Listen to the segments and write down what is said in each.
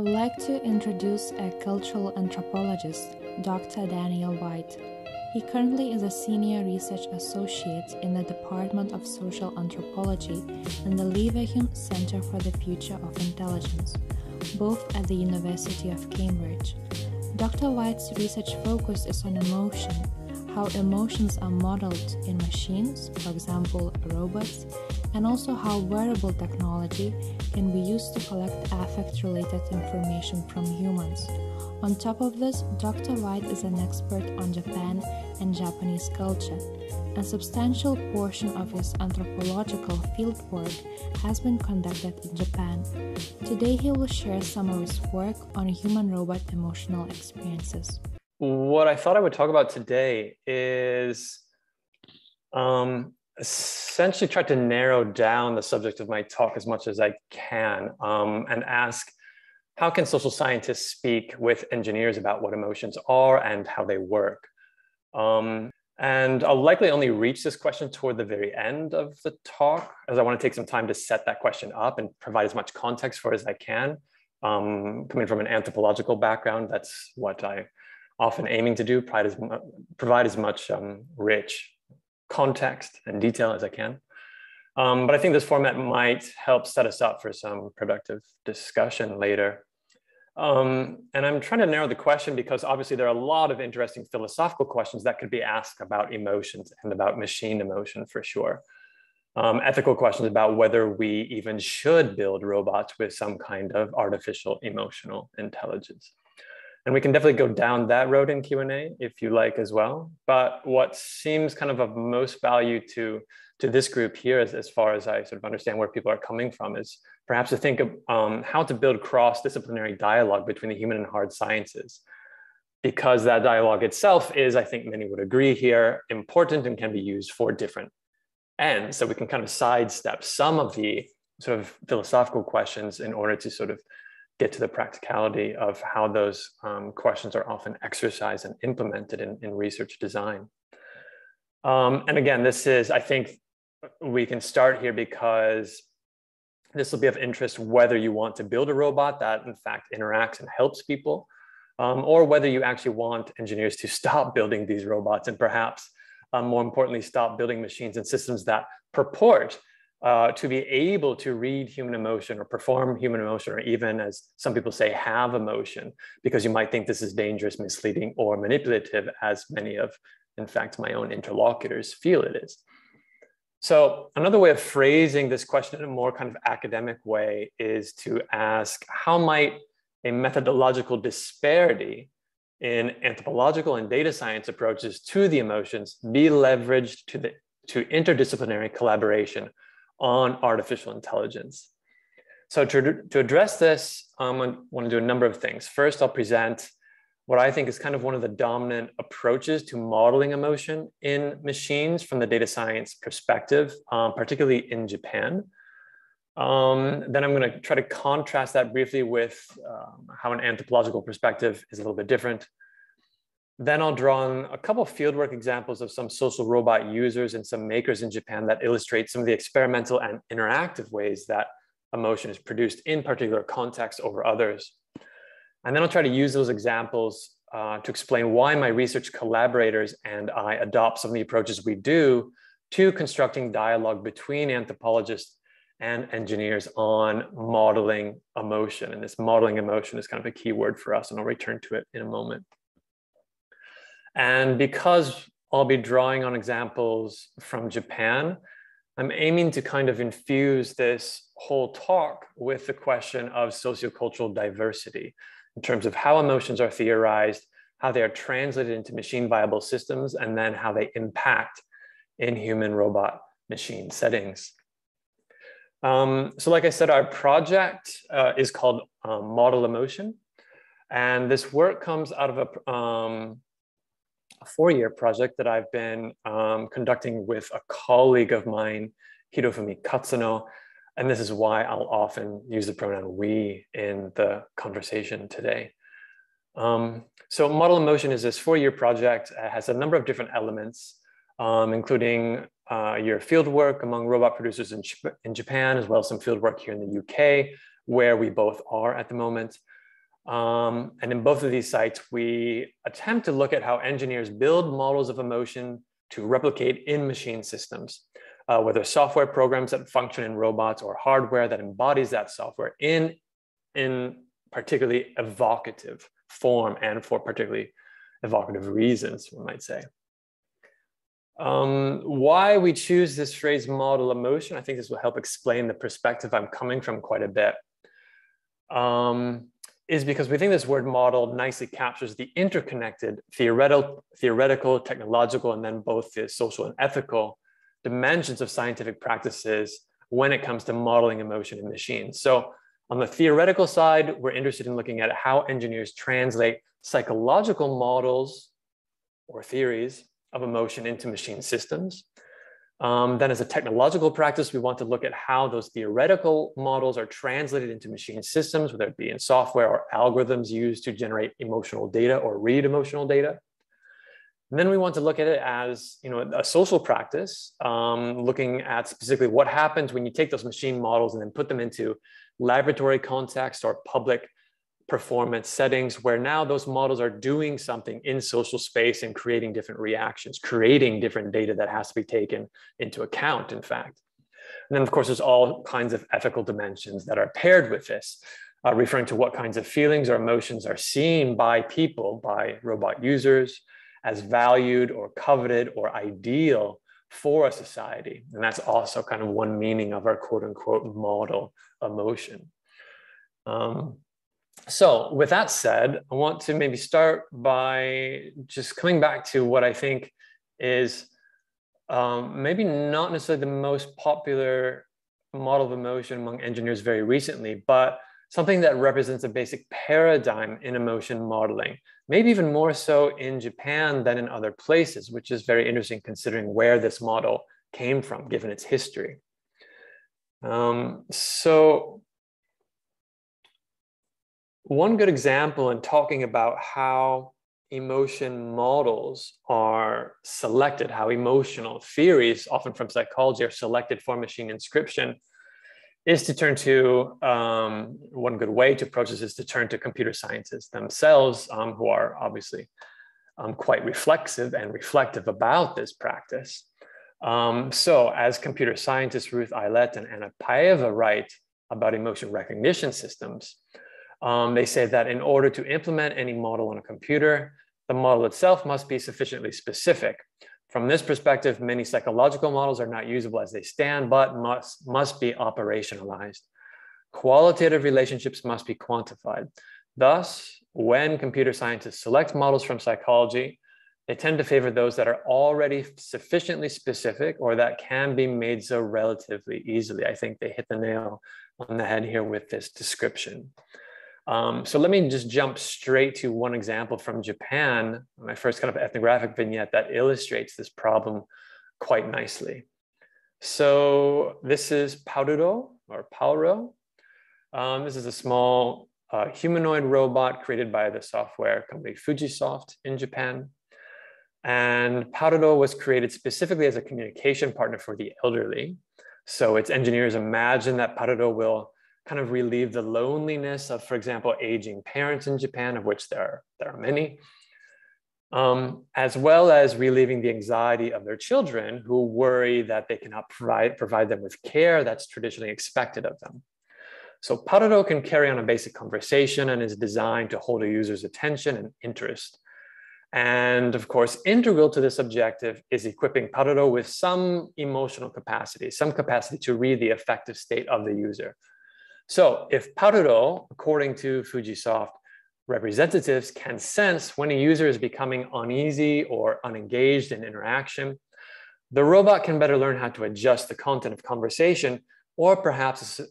would like to introduce a cultural anthropologist, Dr. Daniel White. He currently is a senior research associate in the Department of Social Anthropology and the LOVOT Center for the Future of Intelligence, both at the University of Cambridge. Dr. White's research focus is on emotion, how emotions are modeled in machines, for example, robots, and also how wearable technology can be used to collect affect-related information from humans. On top of this, Dr. White is an expert on Japan and Japanese culture. A substantial portion of his anthropological fieldwork has been conducted in Japan. Today he will share some of his work on human-robot emotional experiences. What I thought I would talk about today is essentially try to narrow down the subject of my talk as much as I can and ask, how can social scientists speak with engineers about what emotions are and how they work? And I'll likely only reach this question toward the very end of the talk, as I want to take some time to set that question up and provide as much context for it as I can. Coming from an anthropological background, that's what I often aiming to do, provide as much rich context and detail as I can. But I think this format might help set us up for some productive discussion later. And I'm trying to narrow the question because obviously there are a lot of interesting philosophical questions that could be asked about emotions and about machine emotion for sure. Ethical questions about whether we even should build robots with some kind of artificial emotional intelligence. And we can definitely go down that road in Q&A if you like as well. But what seems kind of most value to this group here, as far as I sort of understand where people are coming from, is perhaps to think of how to build cross-disciplinary dialogue between the human and hard sciences. Because that dialogue itself is, I think many would agree here, important and can be used for different ends. So we can kind of sidestep some of the sort of philosophical questions in order to sort of get to the practicality of how those questions are often exercised and implemented in research design. And again, this is, I think we can start here because this will be of interest whether you want to build a robot that in fact interacts and helps people, or whether you actually want engineers to stop building these robots and perhaps more importantly, stop building machines and systems that purport to be able to read human emotion or perform human emotion, or even, as some people say, have emotion, because you might think this is dangerous, misleading, or manipulative, as many of, in fact, my own interlocutors feel it is. So another way of phrasing this question in a more kind of academic way is to ask, how might a methodological disparity in anthropological and data science approaches to the emotions be leveraged to interdisciplinary collaboration on artificial intelligence? So to address this, I want to do a number of things. First, I'll present what I think is kind of one of the dominant approaches to modeling emotion in machines from the data science perspective, particularly in Japan. Then I'm going to try to contrast that briefly with how an anthropological perspective is a little bit different. Then I'll draw on a couple of fieldwork examples of some social robot users and some makers in Japan that illustrate some of the experimental and interactive ways that emotion is produced in particular contexts over others. And then I'll try to use those examples to explain why my research collaborators and I adopt some of the approaches we do to constructing dialogue between anthropologists and engineers on modeling emotion. And this modeling emotion is kind of a key word for us, and I'll return to it in a moment. And because I'll be drawing on examples from Japan, I'm aiming to kind of infuse this whole talk with the question of sociocultural diversity in terms of how emotions are theorized, how they are translated into machine viable systems, and then how they impact in human robot machine settings. So like I said, our project is called Model Emotion. And this work comes out of a four-year project that I've been conducting with a colleague of mine, Hirofumi Katsuno. And this is why I'll often use the pronoun we in the conversation today. So Model Emotion is this four-year project. It has a number of different elements, including your field work among robot producers in Japan, as well as some field work here in the UK, where we both are at the moment. And in both of these sites, we attempt to look at how engineers build models of emotion to replicate in machine systems, whether software programs that function in robots or hardware that embodies that software in particularly evocative form and for particularly evocative reasons, we might say. Why we choose this phrase model emotion, I think this will help explain the perspective I'm coming from quite a bit, is because we think this word model nicely captures the interconnected theoretical, technological, and then both the social and ethical dimensions of scientific practices when it comes to modeling emotion in machines. So on the theoretical side, we're interested in looking at how engineers translate psychological models or theories of emotion into machine systems. Then as a technological practice, we want to look at how those theoretical models are translated into machine systems, whether it be in software or algorithms used to generate emotional data or read emotional data. And then we want to look at it as, you know, a social practice, looking at specifically what happens when you take those machine models and then put them into laboratory context or public performance settings, where now those models are doing something in social space and creating different reactions, creating different data that has to be taken into account, in fact. And then, of course, there's all kinds of ethical dimensions that are paired with this, referring to what kinds of feelings or emotions are seen by people, by robot users, as valued or coveted or ideal for a society. And that's also kind of one meaning of our quote unquote model emotion. So with that said, I want to maybe start by just coming back to what I think is maybe not necessarily the most popular model of emotion among engineers very recently, but something that represents a basic paradigm in emotion modeling, maybe even more so in Japan than in other places, which is very interesting considering where this model came from, given its history. So one good example in talking about how emotion models are selected, how emotional theories, often from psychology, are selected for machine inscription, is to turn to, one good way to approach this is to turn to computer scientists themselves, who are obviously quite reflexive and reflective about this practice. So as computer scientists Ruth Eilert and Anna Paeva write about emotion recognition systems, they say that in order to implement any model on a computer, the model itself must be sufficiently specific. From this perspective, many psychological models are not usable as they stand, but must be operationalized. Qualitative relationships must be quantified. Thus, when computer scientists select models from psychology, they tend to favor those that are already sufficiently specific or that can be made so relatively easily. I think they hit the nail on the head here with this description. So let me just jump straight to one example from Japan, my first kind of ethnographic vignette that illustrates this problem quite nicely. So this is Pauro, or Pauro. This is a small humanoid robot created by the software company Fujisoft in Japan. And Pauro was created specifically as a communication partner for the elderly. So its engineers imagine that Pauro will kind of relieve the loneliness of, for example, aging parents in Japan, of which there are many, as well as relieving the anxiety of their children who worry that they cannot provide them with care that's traditionally expected of them. So Pauro can carry on a basic conversation and is designed to hold a user's attention and interest. And of course, integral to this objective is equipping Pauro with some emotional capacity, some capacity to read the affective state of the user. So if Pauro, according to Fujisoft representatives, can sense when a user is becoming uneasy or unengaged in interaction, the robot can better learn how to adjust the content of conversation or perhaps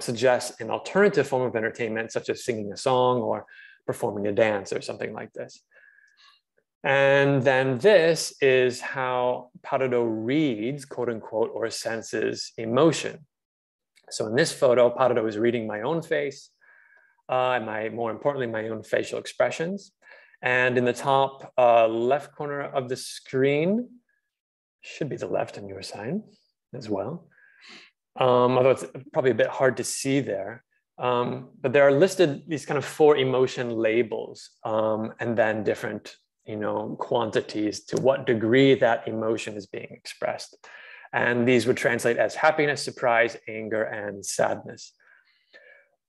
suggest an alternative form of entertainment, such as singing a song or performing a dance or something like this. And then this is how Pauro reads, quote unquote, or senses emotion. So in this photo, Pauro is reading my own face, and more importantly, my own facial expressions. And in the top left corner of the screen, should be the left on your side as well, although it's probably a bit hard to see there. But there are listed these kind of 4 emotion labels, and then different, quantities to what degree that emotion is being expressed. And these would translate as happiness, surprise, anger, and sadness.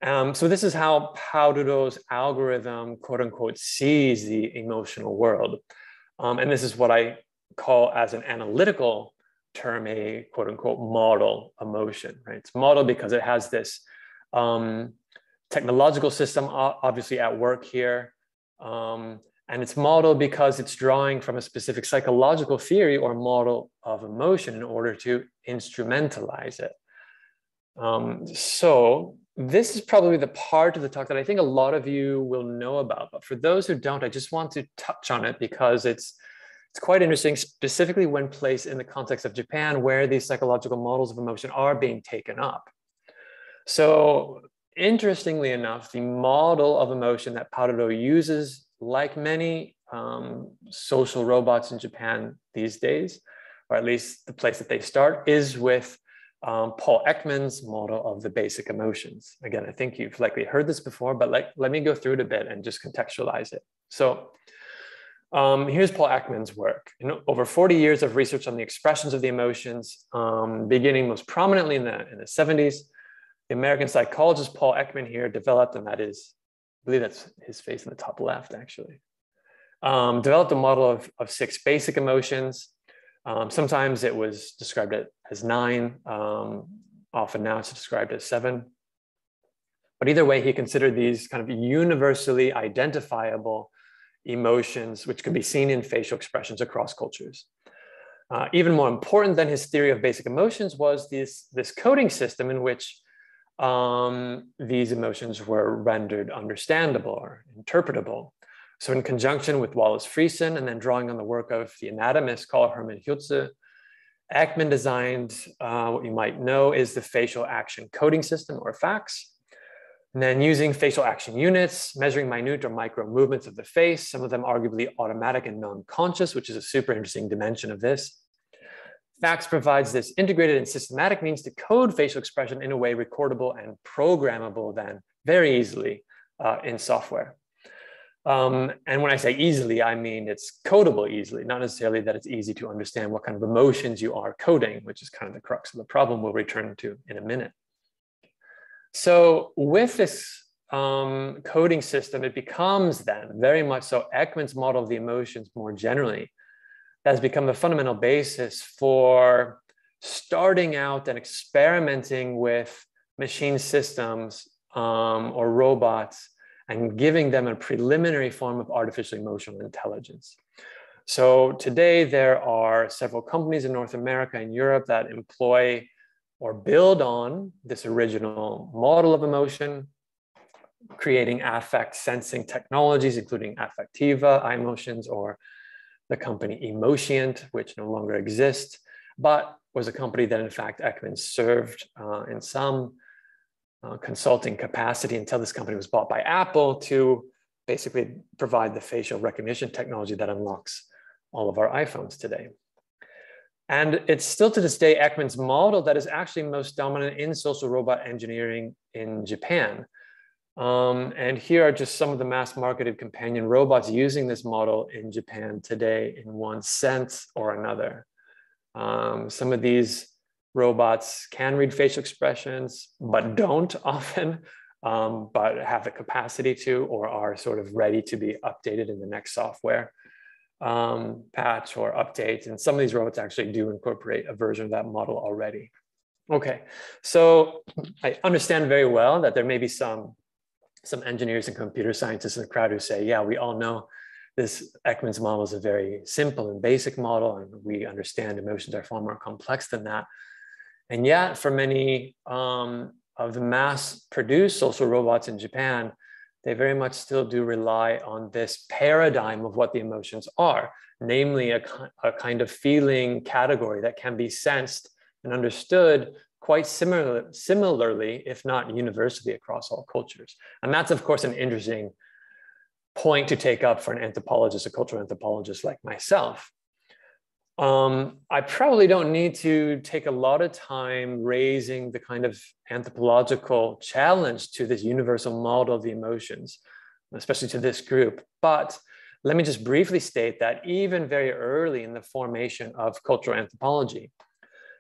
So this is how Pauduro's algorithm, quote unquote, sees the emotional world. And this is what I call, as an analytical term, a quote unquote model emotion, right? It's model because it has this technological system obviously at work here. And it's model because it's drawing from a specific psychological theory or model of emotion in order to instrumentalize it. So this is probably the part of the talk that I think a lot of you will know about, but for those who don't, I just want to touch on it because it's quite interesting, specifically when placed in the context of Japan, where these psychological models of emotion are being taken up. So interestingly enough, the model of emotion that Pauduro uses, like many social robots in Japan these days, or at least the place that they start, is with Paul Ekman's model of the basic emotions. Again, I think you've likely heard this before, but let me go through it a bit and just contextualize it. So here's Paul Ekman's work. Over 40 years of research on the expressions of the emotions, beginning most prominently in the 70s, the American psychologist Paul Ekman here developed, and that is, I believe that's his face in the top left, actually, developed a model of 6 basic emotions. Sometimes it was described as 9, often now it's described as 7. But either way, he considered these kind of universally identifiable emotions, which could be seen in facial expressions across cultures. Even more important than his theory of basic emotions was this coding system in which these emotions were rendered understandable or interpretable. So in conjunction with Wallace Friesen, and then drawing on the work of the anatomist Carl Hermann Hultze, Ekman designed what you might know is the facial action coding system, or FACS. And then using facial action units, measuring minute or micro movements of the face, some of them arguably automatic and non-conscious, which is a super interesting dimension of this. FACS provides this integrated and systematic means to code facial expression in a way recordable and programmable then very easily in software. And when I say easily, I mean it's codable easily, not necessarily that it's easy to understand what kind of emotions you are coding, which is kind of the crux of the problem we'll return to in a minute. So with this coding system, it becomes then very much so Ekman's model of the emotions more generally has become the fundamental basis for starting out and experimenting with machine systems or robots and giving them a preliminary form of artificial emotional intelligence. So today there are several companies in North America and Europe that employ or build on this original model of emotion, creating affect sensing technologies, including Affectiva, iEmotions, or the company Emotient, which no longer exists, but was a company that in fact Ekman served in some consulting capacity until this company was bought by Apple to basically provide the facial recognition technology that unlocks all of our iPhones today. And it's still to this day Ekman's model that is actually most dominant in social robot engineering in Japan. And here are just some of the mass marketed companion robots using this model in Japan today in one sense or another. Some of these robots can read facial expressions, but don't often, but have the capacity to, or are sort of ready to be updated in the next software patch or update. And some of these robots actually do incorporate a version of that model already. Okay, so I understand very well that there may be some engineers and computer scientists in the crowd who say, yeah, we all know this Ekman's model is a very simple and basic model, and we understand emotions are far more complex than that. And yet, for many of the mass-produced social robots in Japan, they very much still do rely on this paradigm of what the emotions are, namely a kind of feeling category that can be sensed and understood quite similarly, if not universally, across all cultures. And that's, of course, an interesting point to take up for an anthropologist, a cultural anthropologist like myself. I probably don't need to take a lot of time raising the kind of anthropological challenge to this universal model of the emotions, especially to this group. But let me just briefly state that even very early in the formation of cultural anthropology,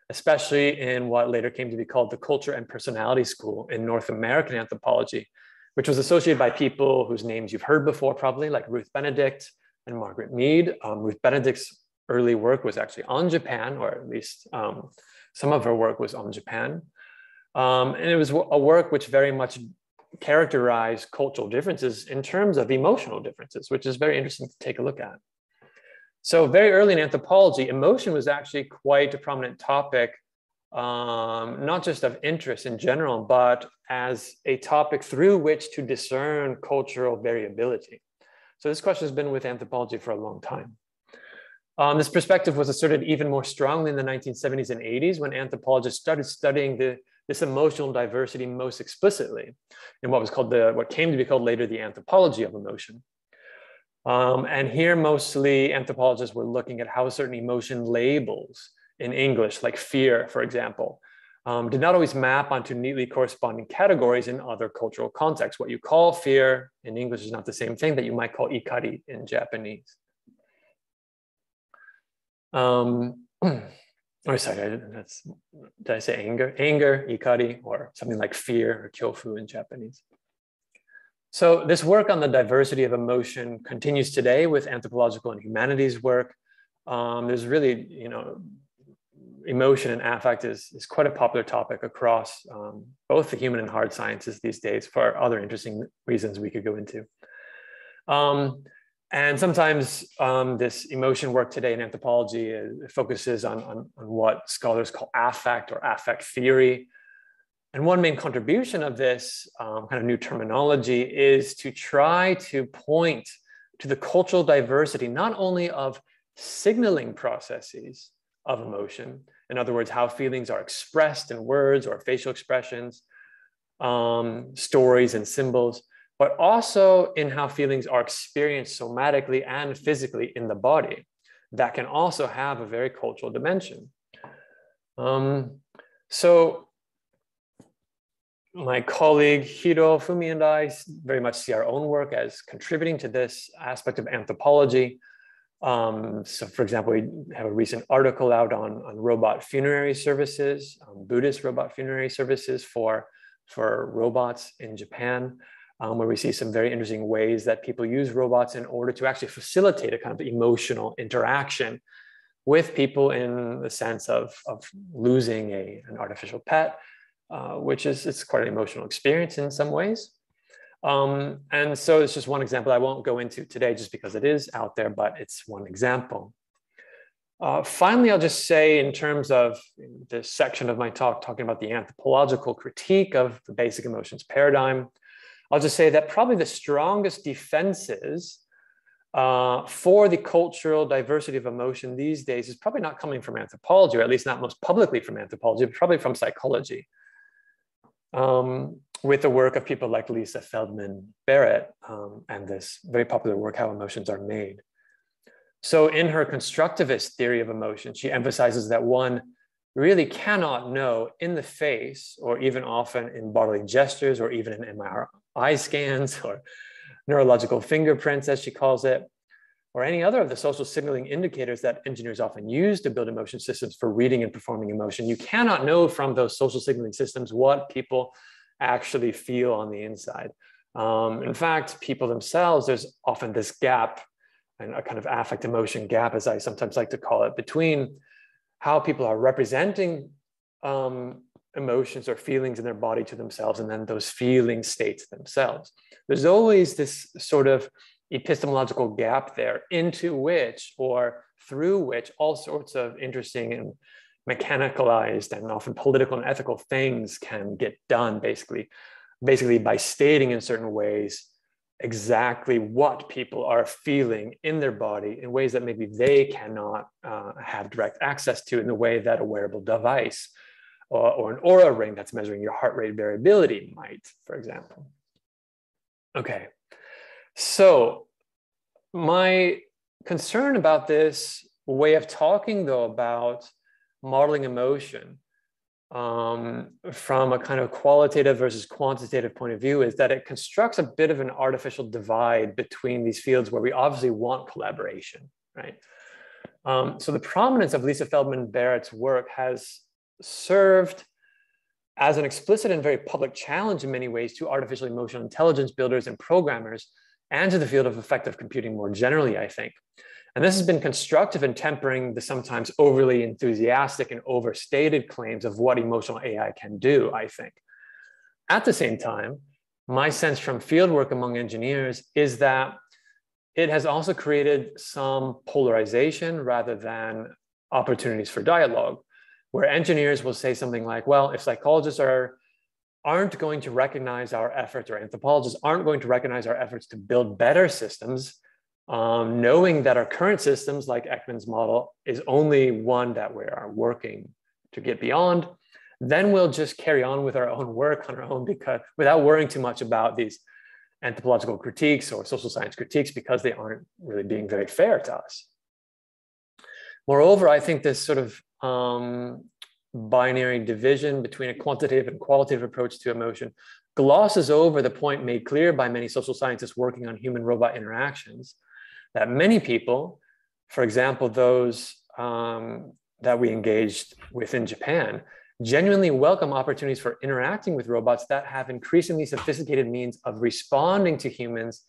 especially in what later came to be called the Culture and Personality School in North American anthropology, which was associated by people whose names you've heard before, probably, like Ruth Benedict and Margaret Mead. Ruth Benedict's early work was actually on Japan, or at least some of her work was on Japan. And it was a work which very much characterized cultural differences in terms of emotional differences, which is very interesting to take a look at. So very early in anthropology, emotion was actually quite a prominent topic, not just of interest in general, but as a topic through which to discern cultural variability. So this question has been with anthropology for a long time. This perspective was asserted even more strongly in the 1970s and 80s when anthropologists started studying this emotional diversity most explicitly in what was called what came to be called later the anthropology of emotion. And here mostly anthropologists were looking at how certain emotion labels in English, like fear, for example, did not always map onto neatly corresponding categories in other cultural contexts. What you call fear in English is not the same thing that you might call ikari in Japanese. Or sorry, did I say anger? Anger, ikari, or something like fear or kyofu in Japanese. So this work on the diversity of emotion continues today with anthropological and humanities work. There's really, emotion and affect is quite a popular topic across both the human and hard sciences these days for other interesting reasons we could go into. And sometimes this emotion work today in anthropology focuses on what scholars call affect or affect theory. And one main contribution of this kind of new terminology is to try to point to the cultural diversity, not only of signaling processes of emotion, in other words, how feelings are expressed in words or facial expressions, stories and symbols, but also in how feelings are experienced somatically and physically in the body. That can also have a very cultural dimension. So my colleague Hiro Fumi and I very much see our own work as contributing to this aspect of anthropology. So for example, we have a recent article out on robot funerary services, Buddhist robot funerary services for robots in Japan. Where we see some very interesting ways that people use robots in order to actually facilitate a kind of emotional interaction with people in the sense of losing an artificial pet, which it's quite an emotional experience in some ways. And so it's just one example I won't go into today just because it is out there, but it's one example. Finally, I'll just say in terms of this section of my talk, talking about the anthropological critique of the basic emotions paradigm, I'll just say that probably the strongest defenses for the cultural diversity of emotion these days is probably not coming from anthropology, or at least not most publicly from anthropology, but probably from psychology. With the work of people like Lisa Feldman Barrett and this very popular work, How Emotions Are Made. So in her constructivist theory of emotion, she emphasizes that one really cannot know in the face, or even often in bodily gestures, or even in MRI scans, or neurological fingerprints, as she calls it, or any other of the social signaling indicators that engineers often use to build emotion systems for reading and performing emotion. You cannot know from those social signaling systems what people actually feel on the inside. In fact, people themselves, there's often this gap, and a kind of affect emotion gap, as I sometimes like to call it, between how people are representing emotions or feelings in their body to themselves, and then those feeling states themselves. There's always this sort of epistemological gap there into which, or through which, all sorts of interesting and mechanicalized and often political and ethical things can get done, basically by stating in certain ways exactly what people are feeling in their body in ways that maybe they cannot have direct access to in the way that a wearable device or an Oura ring that's measuring your heart rate variability might, for example. Okay, so my concern about this way of talking, though, about modeling emotion from a kind of qualitative versus quantitative point of view is that it constructs a bit of an artificial divide between these fields where we obviously want collaboration, right? So the prominence of Lisa Feldman Barrett's work has served as an explicit and very public challenge in many ways to artificial emotional intelligence builders and programmers, and to the field of affective computing more generally, I think. And this has been constructive in tempering the sometimes overly enthusiastic and overstated claims of what emotional AI can do, I think. At the same time, my sense from fieldwork among engineers is that it has also created some polarization rather than opportunities for dialogue, where engineers will say something like, well, if psychologists aren't going to recognize our efforts, or anthropologists aren't going to recognize our efforts to build better systems, knowing that our current systems, like Ekman's model, is only one that we are working to get beyond, then we'll just carry on with our own work on our own, because without worrying too much about these anthropological critiques or social science critiques, because they aren't really being very fair to us. Moreover, I think this sort of binary division between a quantitative and qualitative approach to emotion glosses over the point made clear by many social scientists working on human-robot interactions, that many people, for example, those that we engaged with in Japan, genuinely welcome opportunities for interacting with robots that have increasingly sophisticated means of responding to humans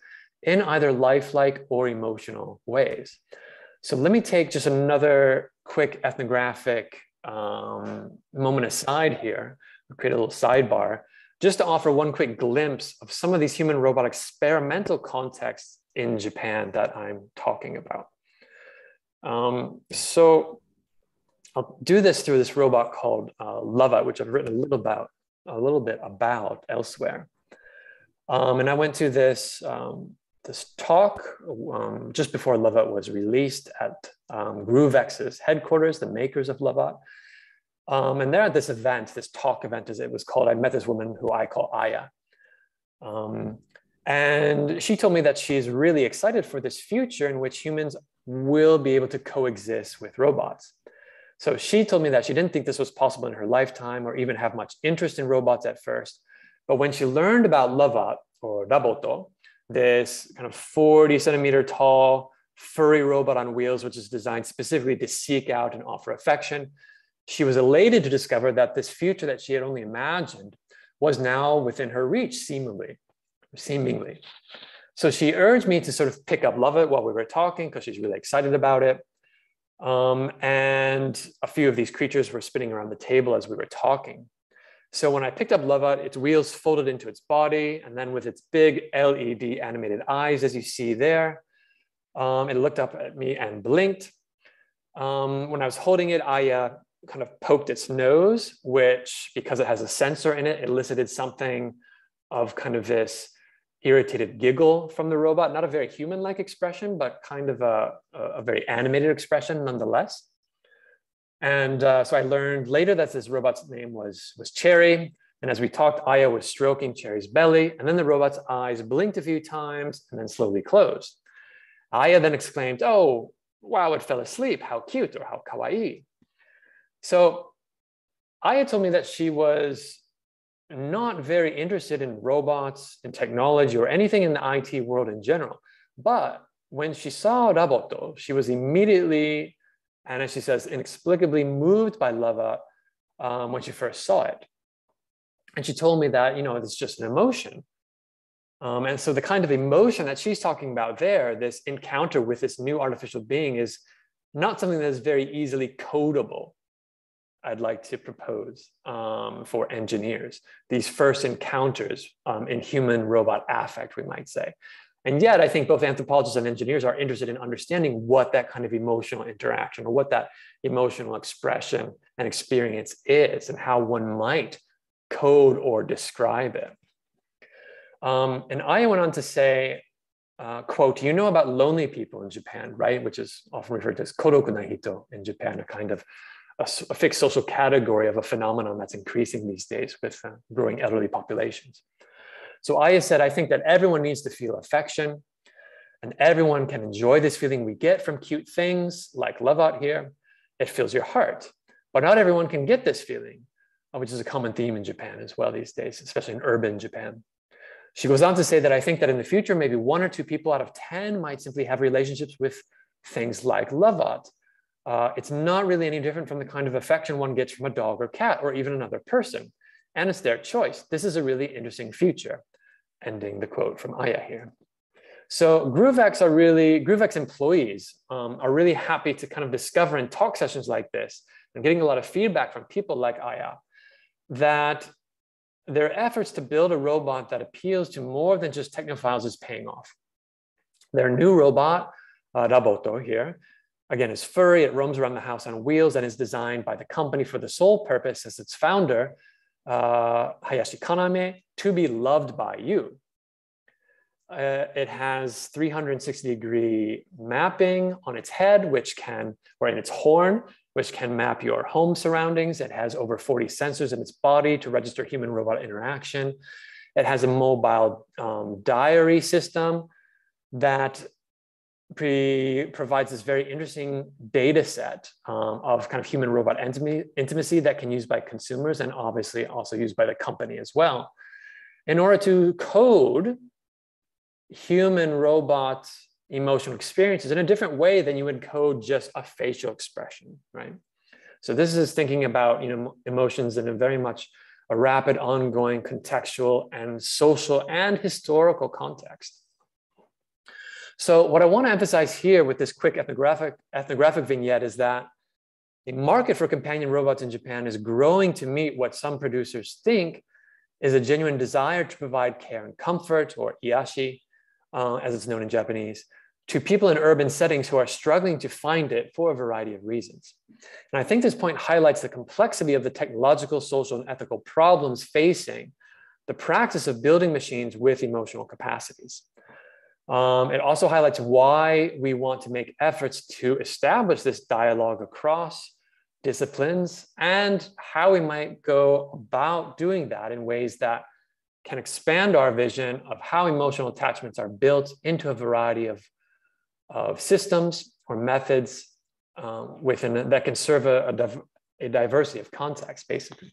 in either lifelike or emotional ways. So let me take just another quick ethnographic moment aside here, create a little sidebar, just to offer one quick glimpse of some of these human-robot experimental contexts in Japan that I'm talking about. So I'll do this through this robot called LOVOT, which I've written a little bit about elsewhere. And I went to this talk just before LOVOT was released at GrooveX's headquarters, the makers of LOVOT. And they're at this event, this talk event as it was called. I met this woman who I call Aya. And she told me that she's really excited for this future in which humans will be able to coexist with robots. So she told me that she didn't think this was possible in her lifetime or even have much interest in robots at first. But when she learned about LOVOT, or LOVOT, this kind of 40-centimeter tall furry robot on wheels, which is designed specifically to seek out and offer affection, she was elated to discover that this future that she had only imagined was now within her reach, seemingly. So she urged me to sort of pick up LOVOT while we were talking, because she's really excited about it. And a few of these creatures were spinning around the table as we were talking. So when I picked up LOVOT, its wheels folded into its body, and then with its big LED animated eyes, as you see there, it looked up at me and blinked. When I was holding it, I kind of poked its nose, which, because it has a sensor in it, elicited something of kind of this irritated giggle from the robot. Not a very human-like expression, but kind of a very animated expression nonetheless. And so I learned later that this robot's name was Cherry. And as we talked, Aya was stroking Cherry's belly, and then the robot's eyes blinked a few times and then slowly closed. Aya then exclaimed, "Oh, wow, it fell asleep. How cute," or "how kawaii." So Aya told me that she was not very interested in robots, in technology, or anything in the IT world in general. But when she saw LOVOT, she was immediately, and as she says, inexplicably moved by LOVOT when she first saw it. And she told me that, it's just an emotion. And so the kind of emotion that she's talking about there, this encounter with this new artificial being, is not something that is very easily codable, I'd like to propose for engineers, these first encounters in human-robot affect, we might say. And yet I think both anthropologists and engineers are interested in understanding what that kind of emotional interaction, or what that emotional expression and experience is, and how one might code or describe it. And Aya went on to say, quote, "You know about lonely people in Japan, right?" Which is often referred to as koroku na hito in Japan, a kind of a fixed social category of a phenomenon that's increasing these days with growing elderly populations. So Aya said, "I think that everyone needs to feel affection. and everyone can enjoy this feeling we get from cute things like LOVOT here. It fills your heart. But not everyone can get this feeling, which is a common theme in Japan as well these days, especially in urban Japan. She goes on to say that I think that in the future, maybe 1 or 2 people out of 10 might simply have relationships with things like LOVOT. It's not really any different from the kind of affection one gets from a dog or cat or even another person. And it's their choice. This is a really interesting future. Ending the quote from Aya here. So GrooveX employees are really happy to kind of discover in talk sessions like this and getting a lot of feedback from people like Aya that their efforts to build a robot that appeals to more than just technophiles is paying off. Their new robot, Raboto here, again, is furry. It roams around the house on wheels and is designed by the company for the sole purpose, as its founder, Hayashi Kaname, to be loved by you. It has 360-degree mapping on its head, or in its horn, which can map your home surroundings. It has over 40 sensors in its body to register human-robot interaction. It has a mobile diary system that provides this very interesting data set of kind of human-robot intimacy that can be used by consumers and obviously also used by the company as well. In order to code human-robot emotional experiences in a different way than you would code just a facial expression, right? So this is thinking about, emotions in a very much a rapid, ongoing, contextual, and social and historical context. So what I want to emphasize here with this quick ethnographic vignette is that the market for companion robots in Japan is growing to meet what some producers think is a genuine desire to provide care and comfort, or iyashi, as it's known in Japanese, to people in urban settings who are struggling to find it for a variety of reasons. And I think this point highlights the complexity of the technological, social, and ethical problems facing the practice of building machines with emotional capacities. It also highlights why we want to make efforts to establish this dialogue across disciplines and how we might go about doing that in ways that can expand our vision of how emotional attachments are built into a variety of systems or methods that can serve a diversity of contexts, basically.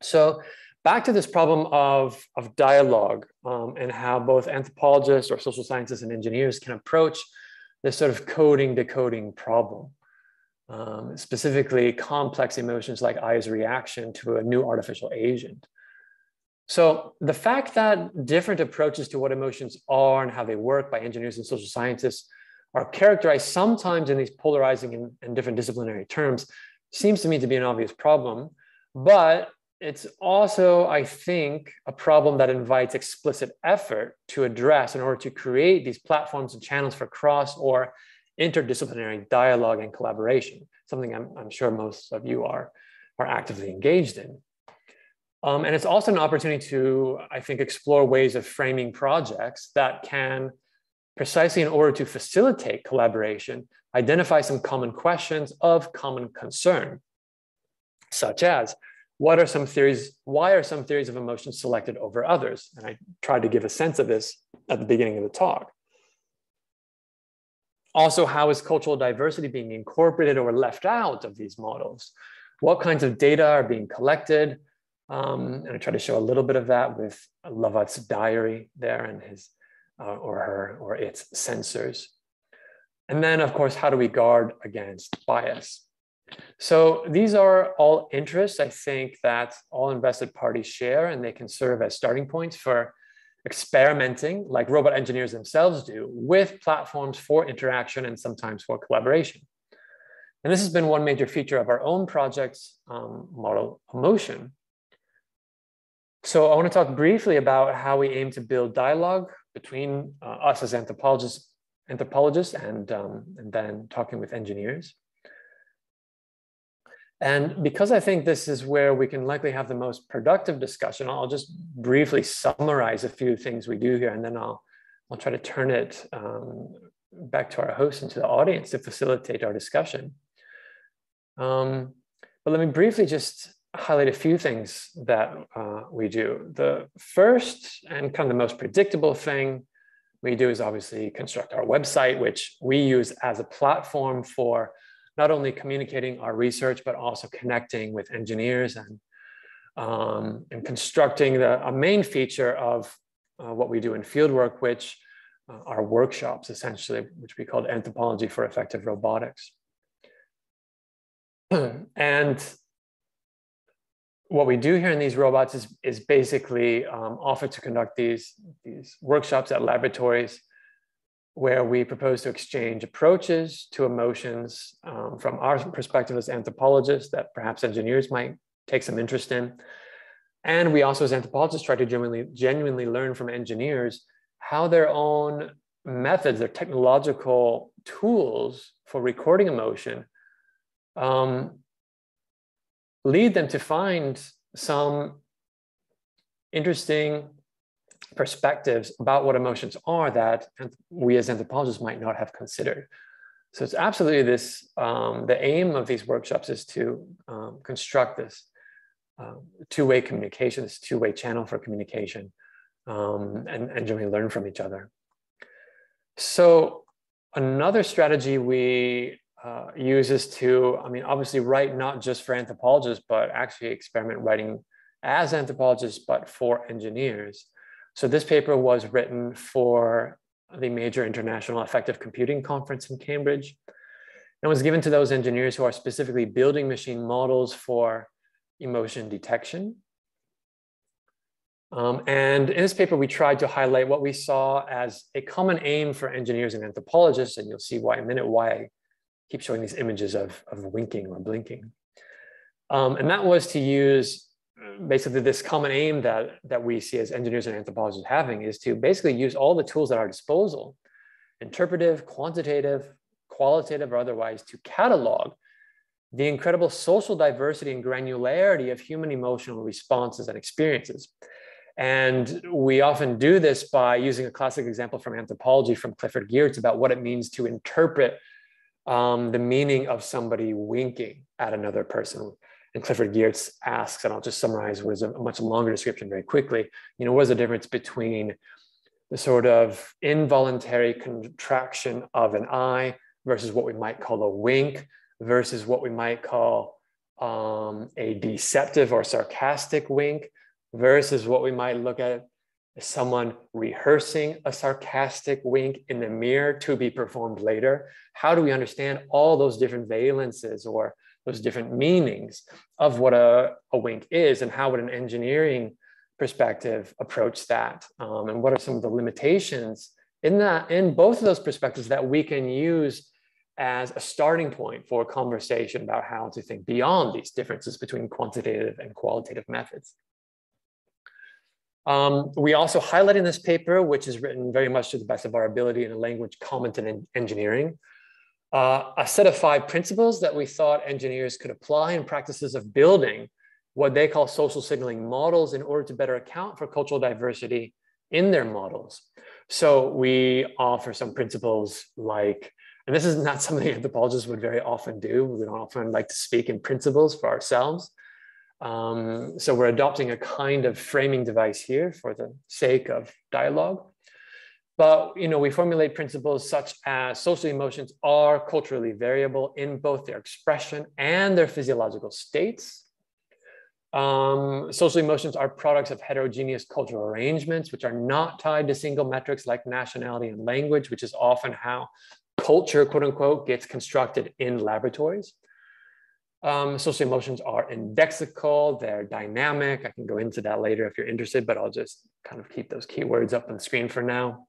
So back to this problem of dialogue and how both anthropologists or social scientists and engineers can approach this sort of coding, decoding problem, specifically complex emotions like Aya's reaction to a new artificial agent. So the fact that different approaches to what emotions are and how they work by engineers and social scientists are characterized sometimes in these polarizing and different disciplinary terms seems to me to be an obvious problem, but it's also, I think, a problem that invites explicit effort to address in order to create these platforms and channels for cross or interdisciplinary dialogue and collaboration, something I'm sure most of you are actively engaged in. And it's also an opportunity to, I think, explore ways of framing projects that can, precisely in order to facilitate collaboration, identify some common questions of common concern, such as, why are some theories of emotion selected over others? And I tried to give a sense of this at the beginning of the talk. Also, how is cultural diversity being incorporated or left out of these models? What kinds of data are being collected? And I try to show a little bit of that with LOVOT's diary there and his or its sensors. And then, of course, how do we guard against bias? So these are all interests, I think, that all invested parties share, and they can serve as starting points for experimenting, like robot engineers themselves do, with platforms for interaction and sometimes for collaboration. And this has been one major feature of our own project's model Emotion. So I want to talk briefly about how we aim to build dialogue between us as anthropologists and then talking with engineers. And because I think this is where we can likely have the most productive discussion, I'll just briefly summarize a few things we do here, and then I'll try to turn it back to our host and to the audience to facilitate our discussion. But let me briefly just highlight a few things that we do. The first and kind of the most predictable thing we do is obviously construct our website, which we use as a platform for not only communicating our research, but also connecting with engineers and constructing a main feature of what we do in fieldwork, which are workshops, essentially, which we call Anthropology for Effective Robotics. And what we do here in these robots is basically offer to conduct these workshops at laboratories where we propose to exchange approaches to emotions from our perspective as anthropologists that perhaps engineers might take some interest in. And we also, as anthropologists, try to genuinely learn from engineers how their own methods, their technological tools for recording emotion lead them to find some interesting perspectives about what emotions are that we as anthropologists might not have considered. So it's absolutely this, the aim of these workshops is to construct this two-way communication, this two-way channel for communication, and generally learn from each other. So another strategy we use is to, obviously write not just for anthropologists, but actually experiment writing as anthropologists, but for engineers. So this paper was written for the major international affective computing conference in Cambridge. And was given to those engineers who are specifically building machine models for emotion detection. And in this paper, we tried to highlight what we saw as a common aim for engineers and anthropologists, and you'll see why in a minute why I keep showing these images of winking or blinking. And that was to use basically this common aim that we see as engineers and anthropologists having is to basically use all the tools at our disposal, interpretive, quantitative, qualitative, or otherwise, to catalog the incredible social diversity and granularity of human emotional responses and experiences. And we often do this by using a classic example from anthropology from Clifford Geertz about what it means to interpret the meaning of somebody winking at another person. And Clifford Geertz asks, and I'll just summarize what is a much longer description very quickly, what is the difference between the sort of involuntary contraction of an eye versus what we might call a wink versus what we might call a deceptive or sarcastic wink versus what we might look at as someone rehearsing a sarcastic wink in the mirror to be performed later. How do we understand all those different valences or those different meanings of what a wink is, and how would an engineering perspective approach that? And what are some of the limitations in both of those perspectives that we can use as a starting point for a conversation about how to think beyond these differences between quantitative and qualitative methods. We also highlight in this paper, which is written very much to the best of our ability in a language common to engineering, a set of 5 principles that we thought engineers could apply in practices of building what they call social signaling models in order to better account for cultural diversity in their models. So we offer some principles like, and this is not something anthropologists would very often do. We don't often like to speak in principles for ourselves. So we're adopting a kind of framing device here for the sake of dialogue. But we formulate principles such as social emotions are culturally variable in both their expression and their physiological states. Social emotions are products of heterogeneous cultural arrangements, which are not tied to single metrics like nationality and language, which is often how culture, quote unquote, gets constructed in laboratories. Social emotions are indexical, they're dynamic. I can go into that later if you're interested, but I'll just kind of keep those keywords up on the screen for now.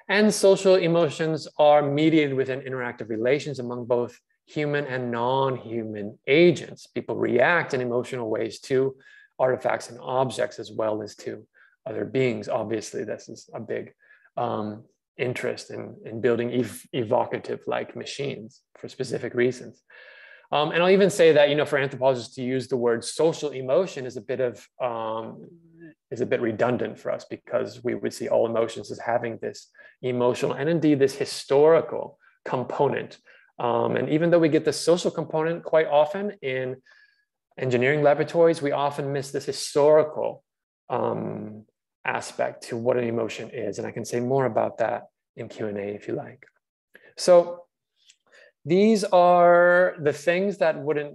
And social emotions are mediated within interactive relations among both human and non-human agents. People react in emotional ways to artifacts and objects as well as to other beings. Obviously, this is a big interest in building evocative like machines for specific reasons. And I'll even say that, for anthropologists to use the word social emotion is a bit redundant for us, because we would see all emotions as having this emotional and indeed this historical component. And even though we get the social component quite often in engineering laboratories, we often miss this historical aspect to what an emotion is. And I can say more about that in Q&A if you like. So these are the things that wouldn't,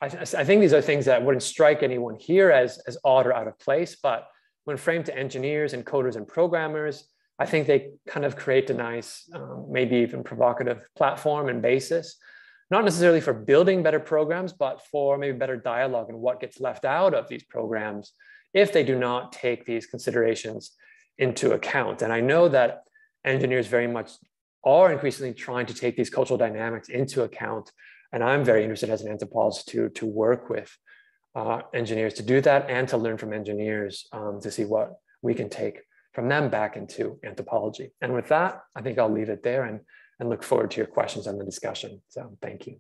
I think these are things that wouldn't strike anyone here as odd or out of place, but when framed to engineers and coders and programmers, I think they kind of create a nice, maybe even provocative platform and basis, not necessarily for building better programs, but for maybe better dialogue and what gets left out of these programs if they do not take these considerations into account. And I know that engineers very much are increasingly trying to take these cultural dynamics into account. And I'm very interested as an anthropologist to work with engineers to do that and to learn from engineers to see what we can take from them back into anthropology. And with that, I think I'll leave it there and look forward to your questions on the discussion. So thank you.